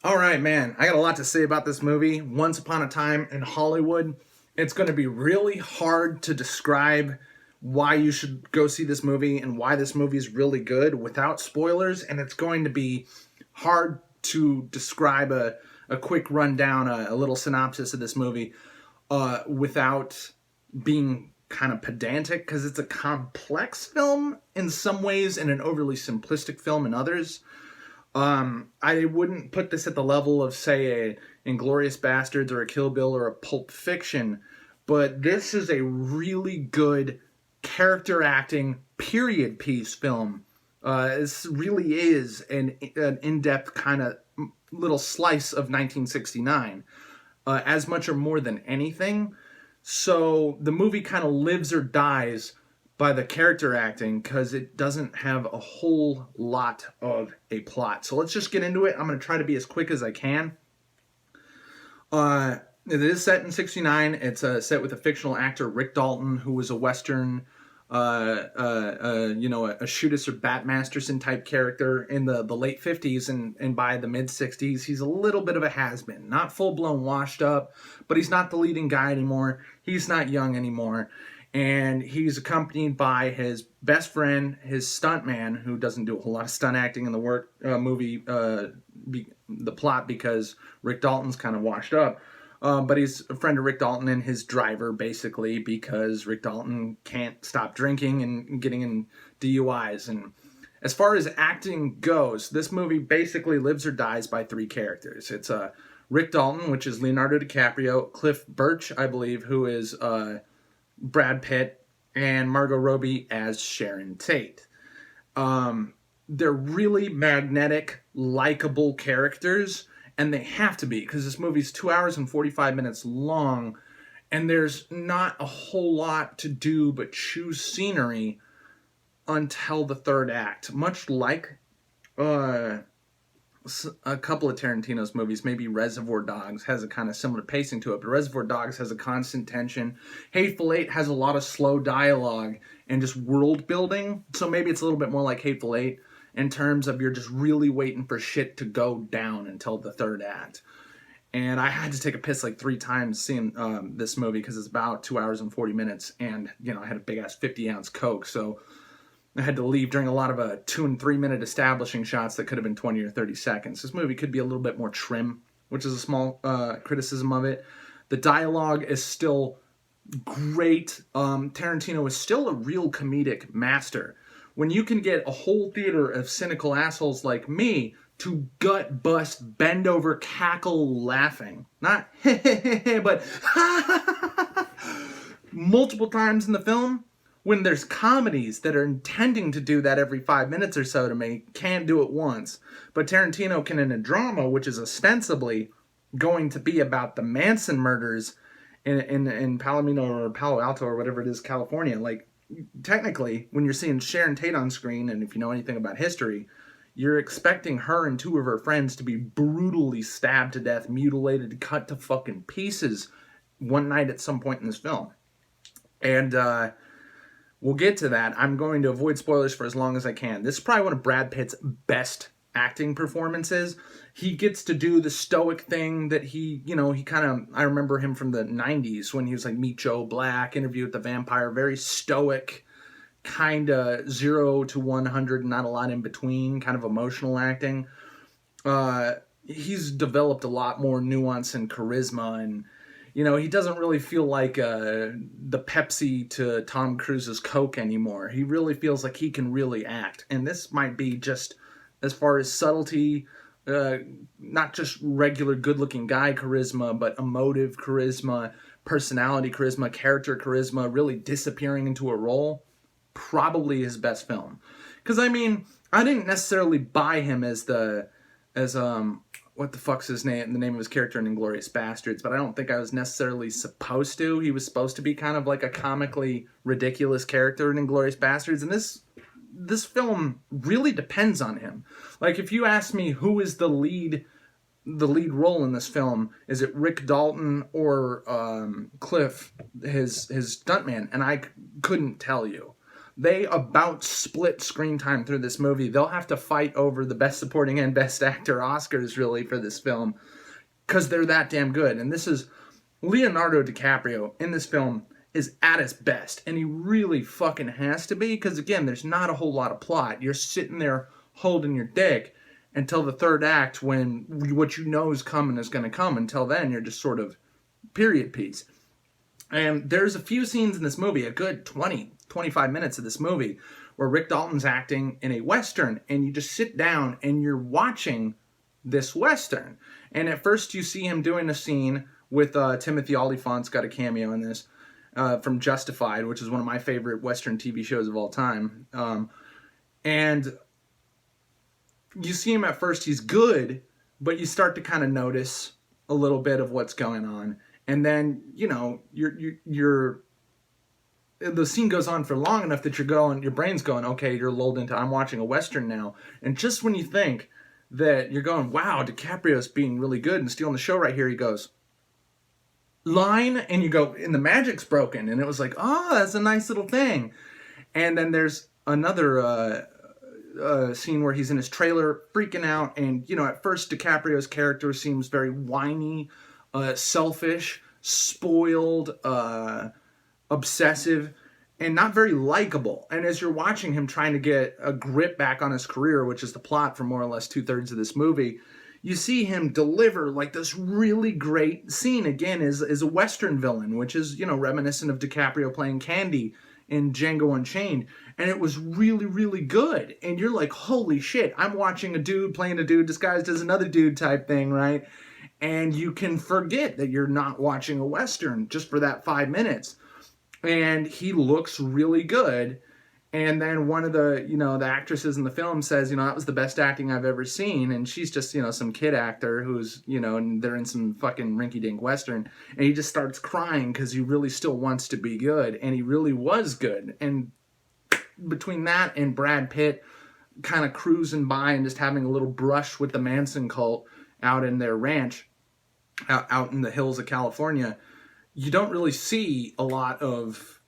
All right, man. I got a lot to say about this movie. Once Upon a Time in Hollywood. It's going to be really hard to describe why you should go see this movie and why this movie is really good without spoilers. And it's going to be hard to describe a quick rundown, a little synopsis of this movie without being kind of pedantic because it's a complex film in some ways and an overly simplistic film in others. I wouldn't put this at the level of, say, a Inglorious Bastards or a Kill Bill or a Pulp Fiction, but this is a really good character acting period piece film. This really is an in-depth kind of little slice of 1969, as much or more than anything. So the movie kind of lives or dies by the character acting because it doesn't have a whole lot of a plot. So let's just get into it. I'm going to try to be as quick as I can. It is set in '69. It's set with a fictional actor, Rick Dalton, who was a Western, a shoot us or Bat Masterson type character in the late '50s, and by the mid '60s, he's a little bit of a has-been. Not full-blown washed up, but he's not the leading guy anymore. He's not young anymore. And he's accompanied by his best friend, his stuntman, who doesn't do a whole lot of stunt acting in the movie, the plot, because Rick Dalton's kind of washed up. But he's a friend of Rick Dalton and his driver, basically, because Rick Dalton can't stop drinking and getting in DUIs. And as far as acting goes, this movie basically lives or dies by three characters. It's Rick Dalton, which is Leonardo DiCaprio, Cliff Birch, I believe, who is Brad Pitt, and Margot Robbie as Sharon Tate. They're really magnetic, likable characters, and they have to be, because this movie's 2 hours and 45 minutes long, and there's not a whole lot to do but choose scenery until the third act. Much like a couple of Tarantino's movies, maybe Reservoir Dogs has a kind of similar pacing to it, but Reservoir Dogs has a constant tension. Hateful Eight has a lot of slow dialogue and just world building, so maybe it's a little bit more like Hateful Eight in terms of you're just really waiting for shit to go down until the third act. And I had to take a piss like 3 times seeing this movie because it's about 2 hours and 40 minutes, and I had a big ass 50-ounce Coke, so I had to leave during a lot of 2 and 3 minute establishing shots that could have been 20 or 30 seconds. This movie could be a little bit more trim, which is a small criticism of it. The dialogue is still great. Tarantino is still a real comedic master. When you can get a whole theater of cynical assholes like me to gut bust, bend over, cackle laughing. Not but multiple times in the film, when there's comedies that are intending to do that every 5 minutes or so to me, can't do it once. But Tarantino can, in a drama, which is ostensibly going to be about the Manson murders in Palomino or Palo Alto or whatever it is, California. Like, technically, when you're seeing Sharon Tate on screen, and if you know anything about history, you're expecting her and 2 of her friends to be brutally stabbed to death, mutilated, cut to fucking pieces one night at some point in this film. And, we'll get to that. I'm going to avoid spoilers for as long as I can. This is probably one of Brad Pitt's best acting performances. He gets to do the stoic thing that he kind of, I remember him from the 90s when he was like Meet Joe Black, Interview with the Vampire, very stoic, kind of 0 to 100, not a lot in between, kind of emotional acting. He's developed a lot more nuance and charisma, and he doesn't really feel like the Pepsi to Tom Cruise's Coke anymore. He really feels like he can really act. And this might be just, as far as subtlety, not just regular good-looking guy charisma, but emotive charisma, personality charisma, character charisma, really disappearing into a role, probably his best film. Because, I didn't necessarily buy him as what the fuck's his name? The name of his character in Inglorious Bastards, but I don't think I was necessarily supposed to. He was supposed to be kind of like a comically ridiculous character in Inglorious Bastards, and this film really depends on him. Like, if you ask me who is the lead role in this film, is it Rick Dalton or Cliff, his stuntman? And I couldn't tell you. they about split screen time through this movie. They'll have to fight over the Best Supporting and Best Actor Oscars, really, for this film, because they're that damn good. And this is Leonardo DiCaprio in this film is at his best, and he really fucking has to be, because again, there's not a whole lot of plot. You're sitting there holding your dick until the third act, when what you know is coming is going to come. Until then, you're just sort of period piece. And there's a few scenes in this movie, a good 20, 25 minutes of this movie, where Rick Dalton's acting in a Western, and you just sit down and you're watching this Western. And at first you see him doing a scene with Timothy Olyphant's got a cameo in this, from Justified, which is one of my favorite Western TV shows of all time. And you see him at first, he's good, but you start to kind of notice a little bit of what's going on. And then, you know, the scene goes on for long enough that your brain's going, okay, you're lulled into, I'm watching a Western now. And just when you think that you're going, wow, DiCaprio's being really good and stealing the show right here, he goes, line, and you go, and the magic's broken. And it was like, oh, that's a nice little thing. And then there's another scene where he's in his trailer freaking out. And, you know, at first DiCaprio's character seems very whiny, selfish, spoiled, obsessive, and not very likable. And as you're watching him trying to get a grip back on his career, which is the plot for more or less 2/3 of this movie, you see him deliver like this really great scene. Again, is a Western villain, which is, you know, reminiscent of DiCaprio playing Candy in Django Unchained. And it was really, really good. And you're like, holy shit, I'm watching a dude playing a dude disguised as another dude type thing, right? And you can forget that you're not watching a Western just for that 5 minutes. And he looks really good. And then one of the, you know, the actresses in the film says, you know, that was the best acting I've ever seen. And she's just, you know, some kid actor who's, you know, and they're in some fucking rinky-dink Western. And he just starts crying because he really still wants to be good. And he really was good. And between that and Brad Pitt kind of cruising by and just having a little brush with the Manson cult out in their ranch, out in the hills of California, you don't really see a lot of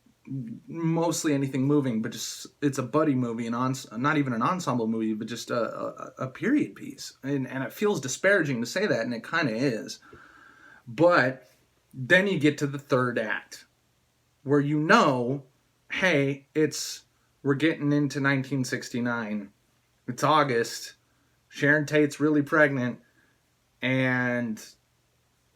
mostly anything moving, but just it's a buddy movie, not even an ensemble movie, but just a period piece. And it feels disparaging to say that, and it kind of is. But then you get to the third act, where you know, hey, we're getting into 1969. It's August. Sharon Tate's really pregnant, and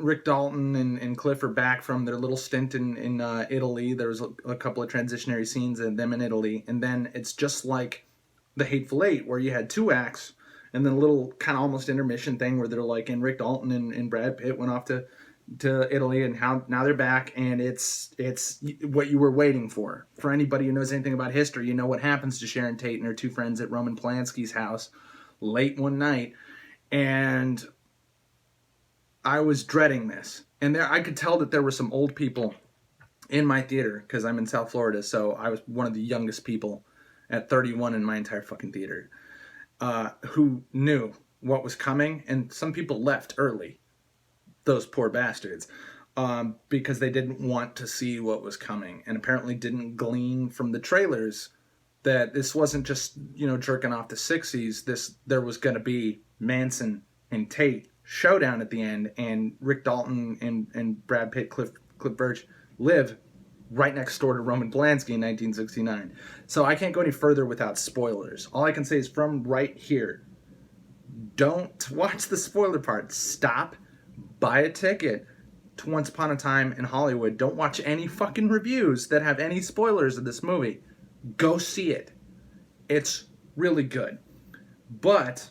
Rick Dalton and Cliff are back from their little stint in Italy. There was a couple of transitionary scenes of them in Italy. And then it's just like The Hateful Eight, where you had 2 acts and then a little kind of almost intermission thing where they're like, and Rick Dalton and Brad Pitt went off to Italy, and now they're back, and it's what you were waiting for. For anybody who knows anything about history, you know what happens to Sharon Tate and her 2 friends at Roman Polanski's house late one night. And I was dreading this. And I could tell that there were some old people in my theater, because I'm in South Florida, so I was one of the youngest people at 31 in my entire fucking theater, who knew what was coming. And some people left early, those poor bastards, because they didn't want to see what was coming, and apparently didn't glean from the trailers that this wasn't just, you know, jerking off the 60s. There was going to be Manson and Tate showdown at the end, and Rick Dalton and Brad Pitt, Cliff Birch live right next door to Roman Polanski in 1969. So I can't go any further without spoilers. All I can say is from right here, don't watch the spoiler part. Stop, buy a ticket to Once Upon a Time in Hollywood. Don't watch any fucking reviews that have any spoilers of this movie. Go see it. It's really good. But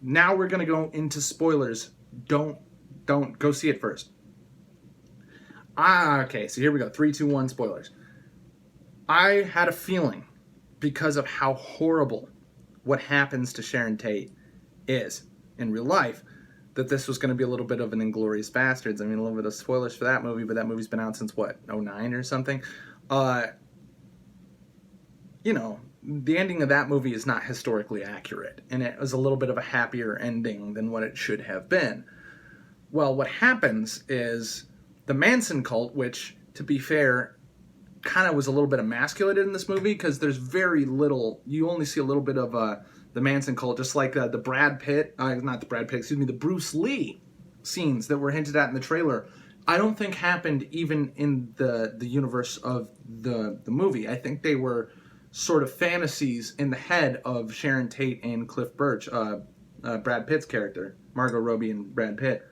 now we're going to go into spoilers. Don't go see it first. Okay, so here we go. 3, 2, 1, spoilers. I had a feeling, because of how horrible what happens to Sharon Tate is in real life, that this was going to be a little bit of an Inglourious Bastards. I mean, a little bit of spoilers for that movie, but that movie's been out since, what, 2009 or something? You know, the ending of that movie is not historically accurate, and it was a little bit of a happier ending than what it should have been. Well, what happens is the Manson cult, which, to be fair, kind of was a little bit emasculated in this movie because there's very little. You only see a little bit of the Manson cult, just like the Brad Pitt, not the Brad Pitt, excuse me, the Bruce Lee scenes that were hinted at in the trailer. I don't think happened even in the universe of the movie. I think they were sort of fantasies in the head of Sharon Tate and Cliff Burch, Brad Pitt's character, Margot Robbie and Brad Pitt.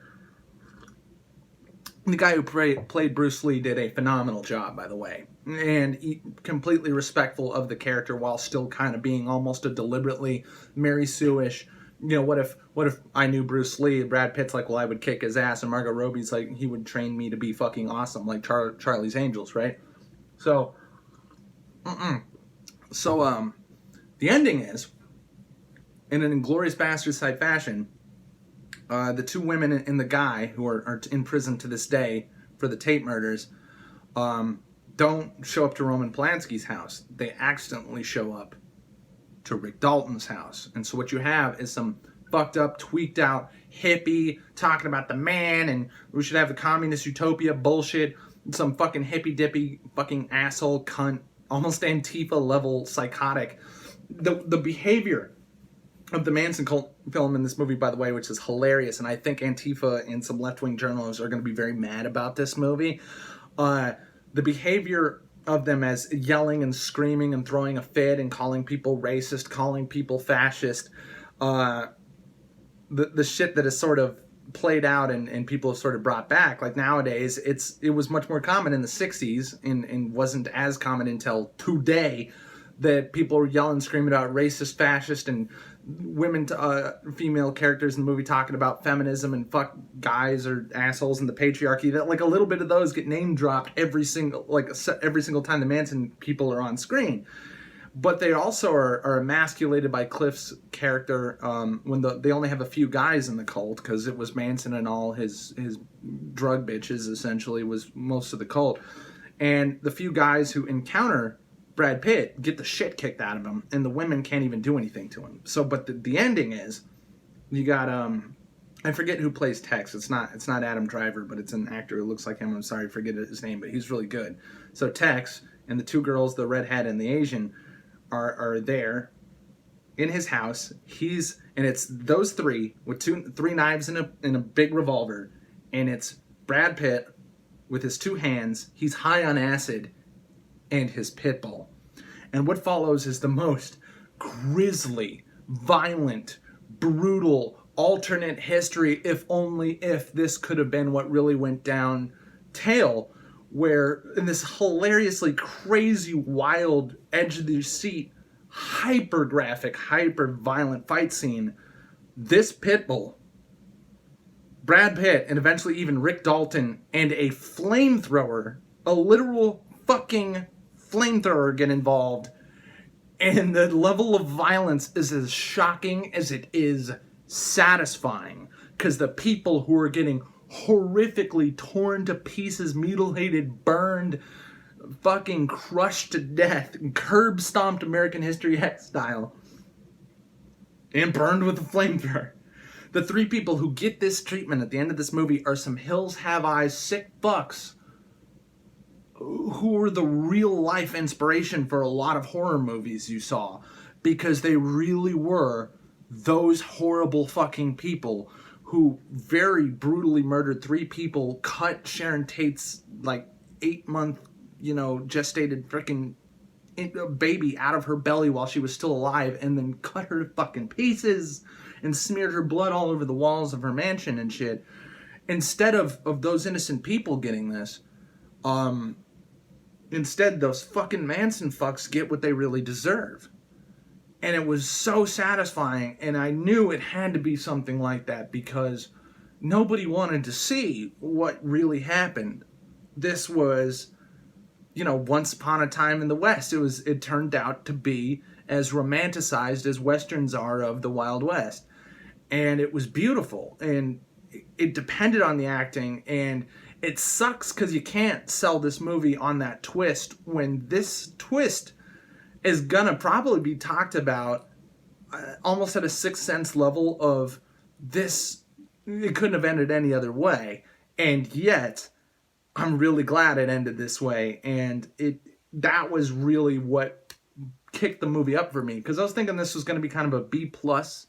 The guy who played Bruce Lee did a phenomenal job, by the way, and completely respectful of the character while still kind of being almost a deliberately Mary Sue-ish. You know, what if I knew Bruce Lee? Brad Pitt's like, well, I would kick his ass, and Margot Robbie's like, he would train me to be fucking awesome, like Charlie's Angels, right? So, the ending is, in an Inglourious Basterds type fashion, the two women and the guy who are in prison to this day for the Tate murders don't show up to Roman Polanski's house. They accidentally show up to Rick Dalton's house. And so what you have is some fucked up, tweaked out hippie talking about the man and we should have the communist utopia bullshit. Some fucking hippy dippy fucking asshole cunt, almost Antifa level psychotic. The behavior of the Manson cult film in this movie, by the way, which is hilarious, and I think Antifa and some left-wing journalists are going to be very mad about this movie. The behavior of them as yelling and screaming and throwing a fit and calling people racist, calling people fascist, the shit that is sort of played out and people have sort of brought back. Like nowadays, it was much more common in the 60s and wasn't as common until today that people were yelling, screaming about racist, fascist, and women, female characters in the movie talking about feminism and fuck guys or assholes and the patriarchy. That like a little bit of those get name dropped every single time the Manson people are on screen. But they also are emasculated by Cliff's character when they only have a few guys in the cult, because it was Manson and all his drug bitches essentially was most of the cult. And the few guys who encounter Brad Pitt get the shit kicked out of him, and the women can't even do anything to him. So, but the ending is, you got I forget who plays Tex. It's not Adam Driver, but it's an actor who looks like him. I'm sorry, I forget his name, but he's really good. So Tex and the two girls, the redhead and the Asian, are there in his house. And it's those three with three knives in a big revolver, and it's Brad Pitt with his two hands. He's high on acid, and his pit bull. And what follows is the most grisly, violent, brutal, alternate history, if this could have been what really went down tale, where in this hilariously crazy, wild, edge of the seat, hyper graphic, hyper violent fight scene, this pit bull, Brad Pitt, and eventually even Rick Dalton, and a flamethrower, a literal fucking flamethrower get involved, and the level of violence is as shocking as it is satisfying, because the people who are getting horrifically torn to pieces, mutilated, burned, fucking crushed to death, curb stomped American History X style, and burned with a flamethrower. The three people who get this treatment at the end of this movie are some Hills Have Eyes sick fucks who were the real life inspiration for a lot of horror movies you saw, because they really were those horrible fucking people who very brutally murdered three people, cut Sharon Tate's like 8-month, gestated freaking baby out of her belly while she was still alive, and then cut her to fucking pieces and smeared her blood all over the walls of her mansion and shit. Instead of those innocent people getting this, instead, those fucking Manson fucks get what they really deserve. And it was so satisfying, and I knew it had to be something like that because nobody wanted to see what really happened. This was, once upon a time in the West. It turned out to be as romanticized as Westerns are of the Wild West. And it was beautiful, and it depended on the acting, and it sucks because you can't sell this movie on that twist when this twist is gonna probably be talked about almost at a Sixth Sense level of this. It couldn't have ended any other way, and yet I'm really glad it ended this way. And that was really what kicked the movie up for me, because I was thinking this was going to be kind of a B plus,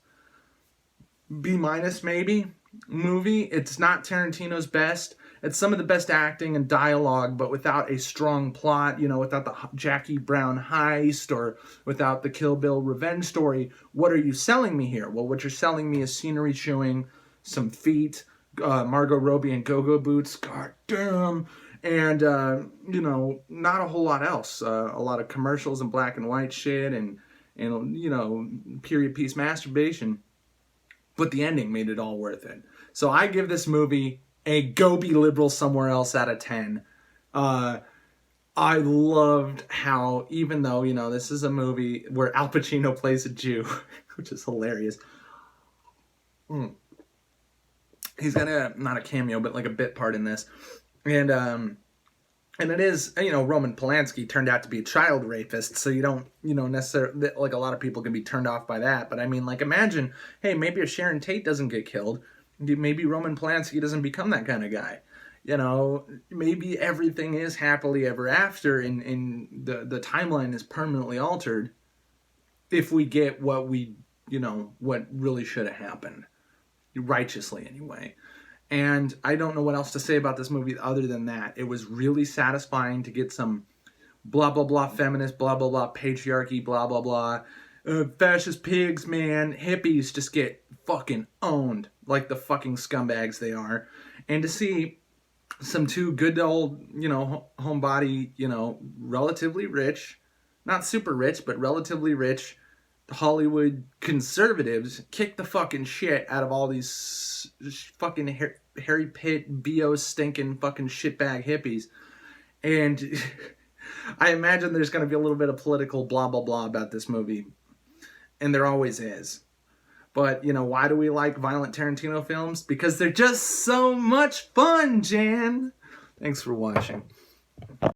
B minus maybe movie. It's not Tarantino's best. It's some of the best acting and dialogue, but without a strong plot, without the Jackie Brown heist or without the Kill Bill revenge story. What are you selling me here? Well, what you're selling me is scenery chewing, some feet, Margot Robbie and go-go boots, god damn, and, not a whole lot else. A lot of commercials and black and white shit and period piece masturbation. But the ending made it all worth it. So I give this movie a go be liberal somewhere else out of 10. I loved how, even though, this is a movie where Al Pacino plays a Jew, which is hilarious. He's got not a cameo, but like a bit part in this. And it is, Roman Polanski turned out to be a child rapist, so you don't, necessarily, like a lot of people can be turned off by that. But I mean, like, imagine, hey, maybe if Sharon Tate doesn't get killed, maybe Roman Polanski doesn't become that kind of guy. Maybe everything is happily ever after and the timeline is permanently altered if we get what what really should have happened. Righteously, anyway. And I don't know what else to say about this movie other than that. It was really satisfying to get some blah, blah, blah, feminist, blah, blah, blah, patriarchy, blah, blah, blah. Fascist pigs, man. Hippies just get fucking owned like the fucking scumbags they are. And to see some two good old, homebody, relatively rich, not super rich, but relatively rich Hollywood conservatives kick the fucking shit out of all these fucking Harry Pitt, B.O. stinking fucking shitbag hippies. And I imagine there's going to be a little bit of political blah, blah, blah about this movie. And there always is. But, why do we like violent Tarantino films? Because they're just so much fun, Jan. Thanks for watching.